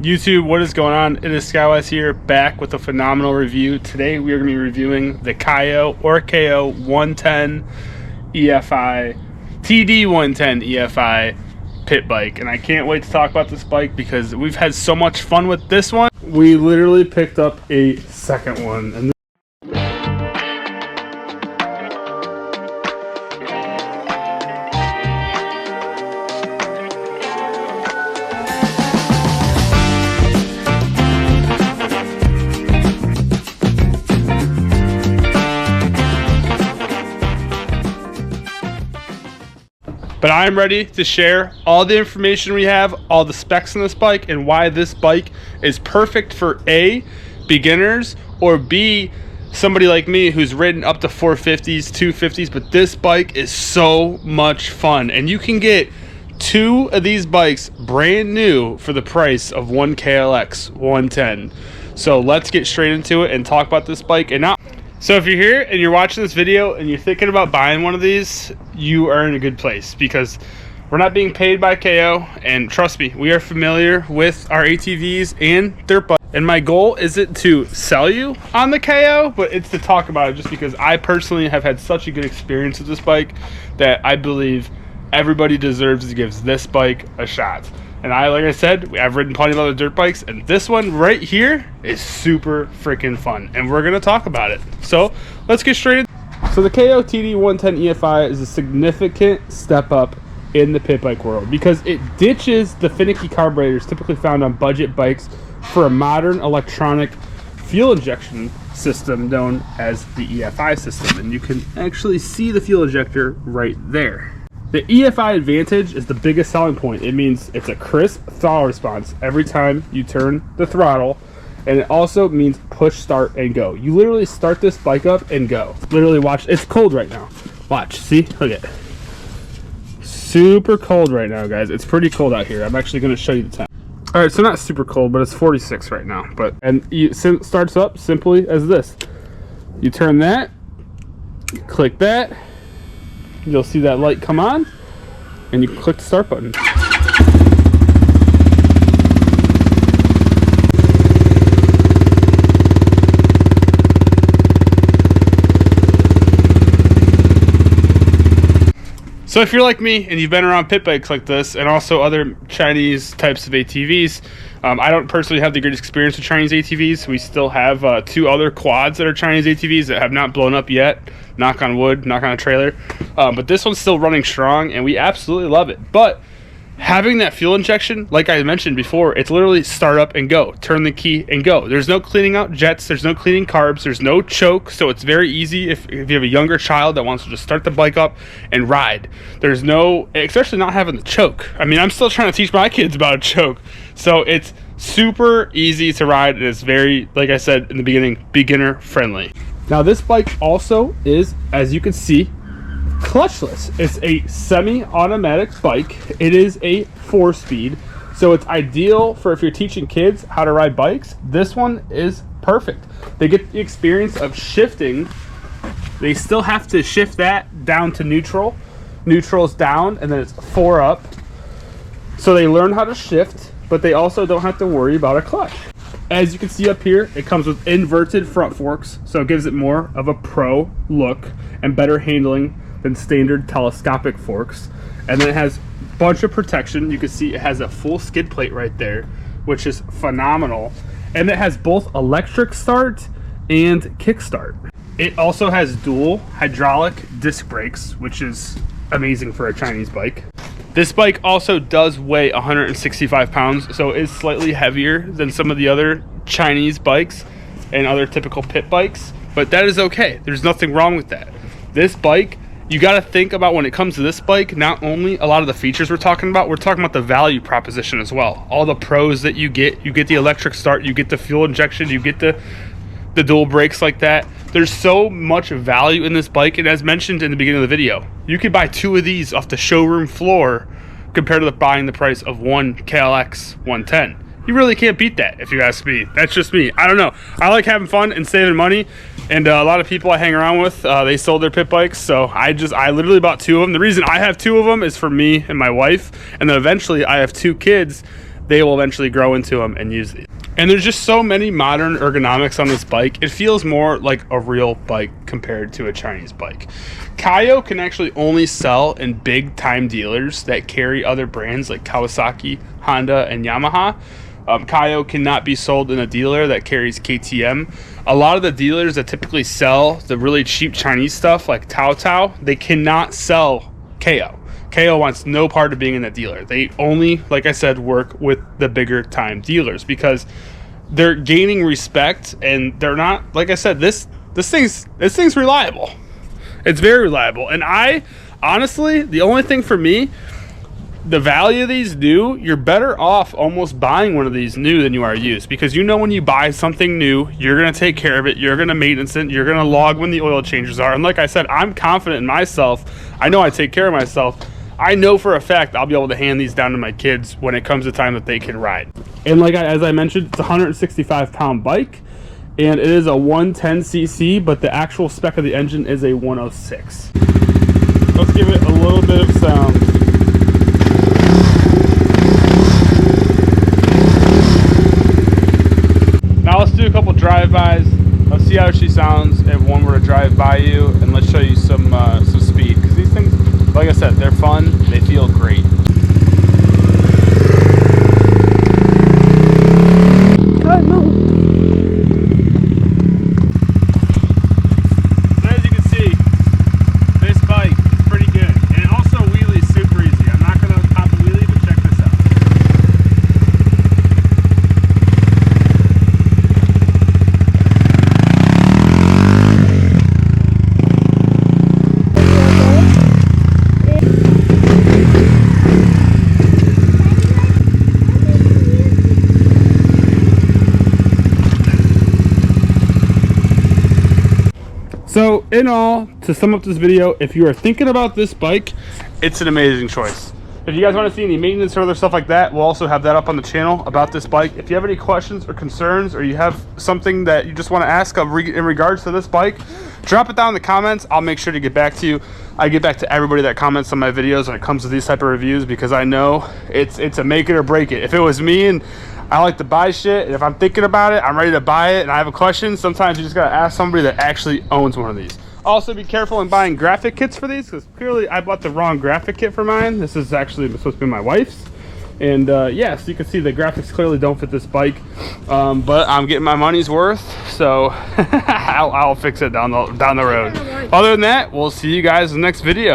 YouTube, what is going on? It is Skywise here, back with a phenomenal review. Today we are going to be reviewing the Kayo TD110 EFI pit bike, and I can't wait to talk about this bike because we've had so much fun with this one. We literally picked up a second one, and but I'm ready to share all the information we have, all the specs on this bike, and why this bike is perfect for A, beginners, or B, somebody like me who's ridden up to 450s, 250s, but this bike is so much fun. And you can get two of these bikes brand new for the price of one KLX 110. So let's get straight into it and talk about this bike. So if you're here and you're watching this video and you're thinking about buying one of these, you are in a good place because we're not being paid by Kayo, and trust me, we are familiar with our ATVs and dirt bikes. And my goal isn't to sell you on the Kayo, but it's to talk about it just because I personally have had such a good experience with this bike that I believe everybody deserves to give this bike a shot. And like I said, I've ridden plenty of other dirt bikes, and this one right here is super freaking fun, and we're gonna talk about it. So let's get straight in. So the Kayo TD110 EFI is a significant step up in the pit bike world because it ditches the finicky carburetors typically found on budget bikes for a modern electronic fuel injection system known as the EFI system, and you can actually see the fuel injector right there. The EFI Advantage is the biggest selling point. It means it's a crisp throttle response every time you turn the throttle, and it also means push, start, and go. You literally start this bike up and go. Literally watch. It's cold right now. Watch. See? Look at it. Super cold right now, guys. It's pretty cold out here. I'm actually going to show you the time. All right, so not super cold, but it's 46 right now. And it starts up simply as this. You turn that, you click that, you'll see that light come on, and you click the start button. So if you're like me and you've been around pit bikes like this and also other Chinese types of ATVs, I don't personally have the greatest experience with Chinese ATVs. We still have two other quads that are Chinese ATVs that have not blown up yet. Knock on wood, knock on a trailer. But this one's still running strong, and we absolutely love it. But having that fuel injection, like I mentioned before, it's literally start up and go. Turn the key and go. There's no cleaning out jets. There's no cleaning carbs. There's no choke. So it's very easy if you have a younger child that wants to just start the bike up and ride. There's no, especially not having the choke. I mean, I'm still trying to teach my kids about a choke. So it's super easy to ride, and it's very, like I said in the beginning, beginner friendly. Now this bike also is, as you can see, clutchless. It's a semi-automatic bike. It is a 4-speed, so it's ideal for if you're teaching kids how to ride bikes. This one is perfect. They get the experience of shifting. They still have to shift that down to neutral. Neutral's down, and then it's 4 up. So they learn how to shift, but they also don't have to worry about a clutch. As you can see up here, it comes with inverted front forks, so it gives it more of a pro look and better handling than standard telescopic forks. And then it has a bunch of protection. You can see it has a full skid plate right there, which is phenomenal. And it has both electric start and kickstart. It also has dual hydraulic disc brakes, which is amazing for a Chinese bike. This bike also does weigh 165 pounds, so it's slightly heavier than some of the other Chinese bikes and other typical pit bikes, but that is okay. There's nothing wrong with that. This bike, you got to think about when it comes to this bike, not only a lot of the features we're talking about the value proposition as well. All the pros that you get the electric start, you get the fuel injection, you get the dual brakes like that. There's so much value in this bike, and as mentioned in the beginning of the video, you could buy two of these off the showroom floor compared to buying the price of one KLX 110. You really can't beat that if you ask me. That's just me. I don't know. I like having fun and saving money, and a lot of people I hang around with, they sold their pit bikes, so I literally bought two of them. The reason I have two of them is for me and my wife, and then eventually I have two kids they will eventually grow into them and use these. And there's just so many modern ergonomics on this bike. It feels more like a real bike compared to a Chinese bike. Kayo can actually only sell in big time dealers that carry other brands like Kawasaki, Honda, and Yamaha. Kayo cannot be sold in a dealer that carries KTM. A lot of the dealers that typically sell the really cheap Chinese stuff like Tao, they cannot sell Kayo. Kayo wants no part of being in that dealer. They only, like I said, work with the bigger time dealers because they're gaining respect, and they're not, like I said, this thing's reliable. It's very reliable. And I honestly, the only thing for me, the value of these new, you're better off almost buying one of these new than you are used, because you know when you buy something new, you're going to take care of it, you're going to maintenance it, you're going to log when the oil changes are. And like I said, I'm confident in myself. I know I take care of myself. I know for a fact I'll be able to hand these down to my kids when it comes to time that they can ride. And as I mentioned, it's a 165-pound bike, and it is a 110cc, but the actual spec of the engine is a 106. Let's give it a little bit of sound. Now let's do a couple drive-bys. Let's see how she sounds if one were to drive by you, and let's show you some speed, because these things, like I said, they're fun, they feel great. So as you can see, this bike is pretty good, and it also wheelies super easy. I'm not going to pop a wheelie, but check this out. So in all, to sum up this video, if you are thinking about this bike, it's an amazing choice. If you guys want to see any maintenance or other stuff like that, we'll also have that up on the channel about this bike. If you have any questions or concerns, or you have something that you just want to ask in regards to this bike, drop it down in the comments. I'll make sure to get back to you. I get back to everybody that comments on my videos when it comes to these type of reviews, because I know it's a make it or break it. If it was me and I like to buy shit, and if I'm thinking about it, I'm ready to buy it, and I have a question, sometimes you just gotta ask somebody that actually owns one of these. Also, be careful in buying graphic kits for these, because clearly I bought the wrong graphic kit for mine. This is actually supposed to be my wife's. And yeah, so you can see the graphics clearly don't fit this bike, but I'm getting my money's worth, so I'll fix it down the road. Other than that, we'll see you guys in the next video.